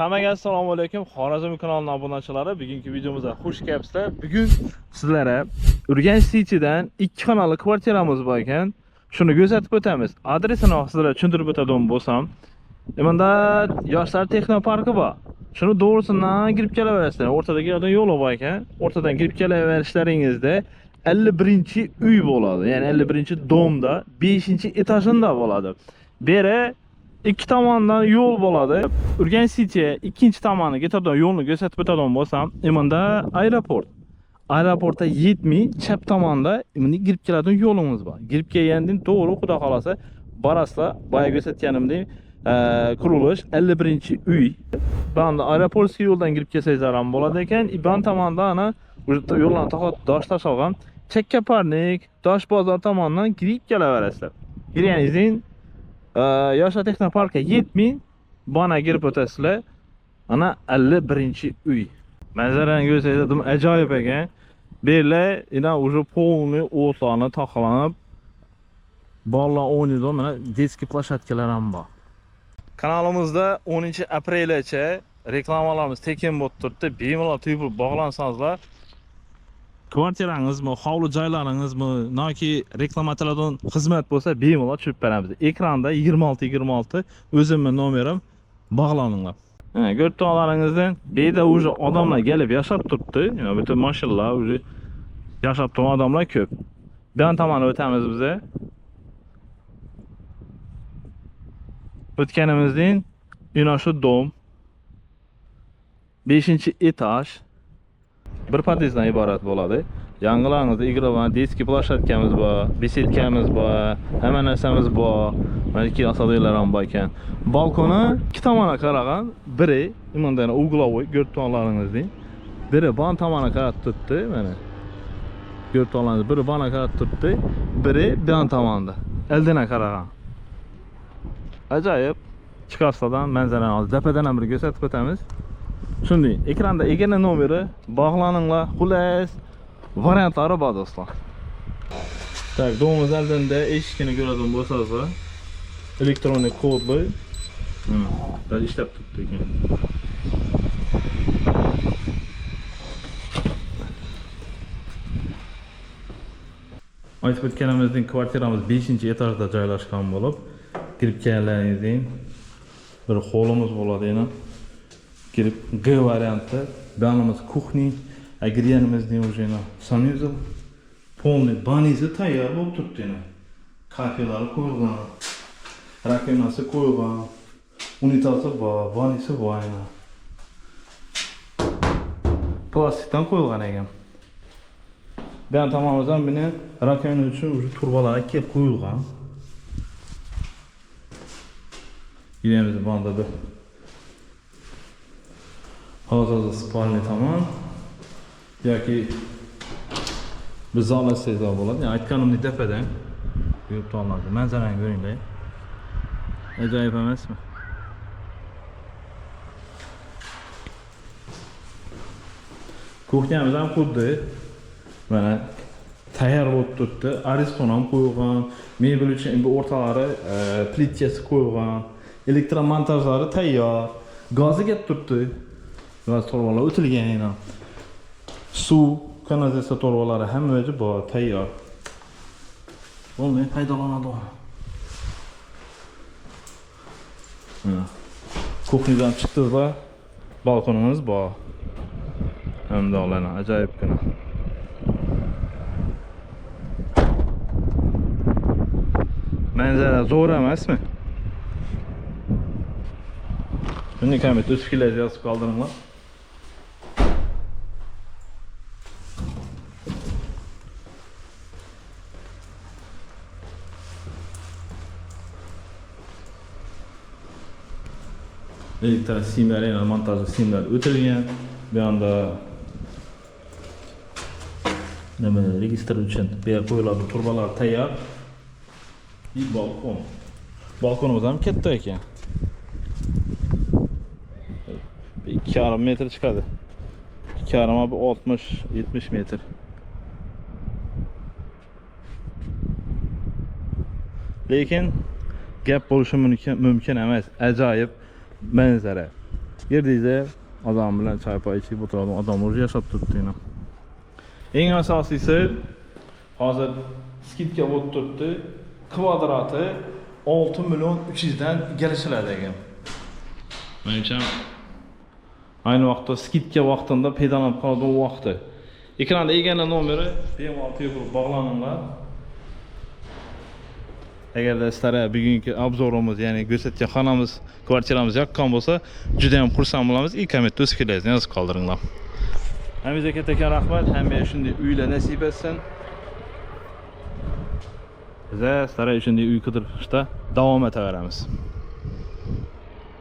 Hammaga assalomu alaykum. Xorazm kanalining obunachilari, bugungi videomizda xush kelibsizlar. Bugun sizlarga Urganch City'dan 2 xonali kvartiramiz bor ekan. Shuni ko'rsatib o'tamiz. Adresini sizlarga tushuntirib o'tadigan bo'lsam, bunda Yoshlar Texnoparki bor. Shuni to'g'risidan kirib kelaverasizlar. O'rtadagi yo'l bor ekan. O'rtadan kirib kelaverishlaringizda 51-uy bo'ladi. Ya'ni 51-domda 5-etajında bo'ladi. Beri ikki tomondan yo'l bo'ladi. Urganch City ikkinchi tomoni ketadigan yo'lni ko'rsatib o'tadigan bo'lsam, bunda aeroport. Aeroportda yetmay chap tomonda buni kirib keladigan yo'limiz bor. Kirib kelgandan to'g'ri xudo xolasa borasizlar. Boya ko'rsatganimdek qurilish 51-uy. Bunda aeroportskiy yo'ldan kirib kelsangiz ham bo'ladi ekan. Iban tomonda ana yo'ldan tosh tashalgan chekka parnik, tosh bozor tomonidan kirib kelaverasizlar. Kirganingizdan Yoshlar Texnoparkka yetmay bana girib o'tasizlar. Ana 51-uy. Manzarani ko'rsangiz ajoyib ekan. Berlar ina уже полный o'tlarni taqlanib, bolalar o'ynaydi. Mana детский площадкалар ham bor. Kanalimizda 10-aprelgacha reklamalarimiz tekin bo'lib turibdi. Bemalol tepib bog'lansangizlar, kvartirangizmi, hovli joylaringizmi, yoki reklamachilardan xizmat bo'lsa, bemalol tushib beramiz. Ekranda 26 o'zimning nomerim, bog'laninglar. Ko'rib beda уже odamlar kelib yashab turibdi. Butun mashinalar уже yashab turgan odamlar ko'p. Bu yon tomonga o'tamiz biz. O'tganimizdan ina shu dom 5-etaj bir podyezddan iborat bo'ladi. Yangilaringizda igrovan, детский площадкamiz bor, besetkamiz bor, hamma narsamiz bor. Mana ikki asodoylar ham bor ekan. Balkoni ikki tomonga qaragan, biri bundan uglovoy ko'rib biri ban tomonga qarab turibdi, mana. Ko'rib turganingiz biri bana qarab turibdi, biri bu yon tomonda. Eldina qaragan. Ajoyib. Chiqarsadan manzarani hozir tepadan ham bir ko'rsatib o'tamiz. Shunday, ekranda egana nomeri bog'laninglar. Xullas, variantlari bor do'stlar. Tak, domimiz oldinda eshikni ko'radigan bo'lsangiz, elektronik kodli. Hali ishlab turibdi ekan. Aytib o'tganimizdek, kvartiramiz 5-etajda joylashgan bo'lib, kirib kelganlaringizdan bir holimiz bo'ladi yana. Kirib G varianti, banimiz kuxni, agriyanimizdan уже санузел, полный banizi tayyor bo'lib turibdi. Kafelari qo'yilgan, rakovinasi qo'yilgan, unitazi bor, banisi bor yana. Plastikdan qo'yilgan ekan. Bu ham tomonimizdan buni rakovina uchun уже turbalar kelib qo'yilgan. Giremiz banda bir hozirda spalni tomon yoki biz zalasiz bo'ladi. Yani aytganimdek tepadan ko'rib turganlar. Manzarani ko'ringlar. Ajoyib emasmi? Kuxnyamiz ham xuddi mana tayyor bo'lib turibdi. Ariston ham qo'yilgan, mebel uchun bu o'rtalari plitkasi qo'yilgan, elektromontajlari tayyor, gazi kelib turibdi. Gaz torbalar o'tilgan yana. Suv, kanalizatsiya torbalari hamma bor, tayyor. Bo'lmay foydalanadi. Kuxnidan chiqdingizlar, balkonimiz bor. Hamdolana, ajoyibgina. Manzara zo'r emasmi? Bunday komment o'z fikrlaringizni yozib qoldiringlar. Elektr simlar, yana montajli simlar o'tilgan. Bu yoqda nima registr uchun bu yerga qo'yiladi, turbalar tayyor. Bir balkon. Balkonimiz ham katta ekan. 2,5 metr chiqadi. 2,5 bu 60-70 metr. Lekin gap bo'lishi mumkin emas. Ajoyib manzara. Yerdingizda odam bilan choy poy ichib o'tiradigan odam o'zi yashab turibdi yana. Eng asosiysi hozir skidka bo'lib turibdi. Kvadrati 6 million 300 dan kelishiladi ekan. Menimcha ayni vaqtda skidka vaqtida pedallanib qolgan vaqti. Ekranda egana nomeri bemalol tepib bog'laninglar. Agarda sizlar bugungi obzorimiz, ya'ni ko'rsatgan xonamiz, kvartiramiz yoqqan bo'lsa, juda ham xursand bo'lamiz. Kommentda o'z fikrlaringizni yozib qoldiringlar. Hammaga katta rahmat, hammaga shunday uylar nasib etsin. Biza sizlar shunday uy qidirishda davom etaveramiz.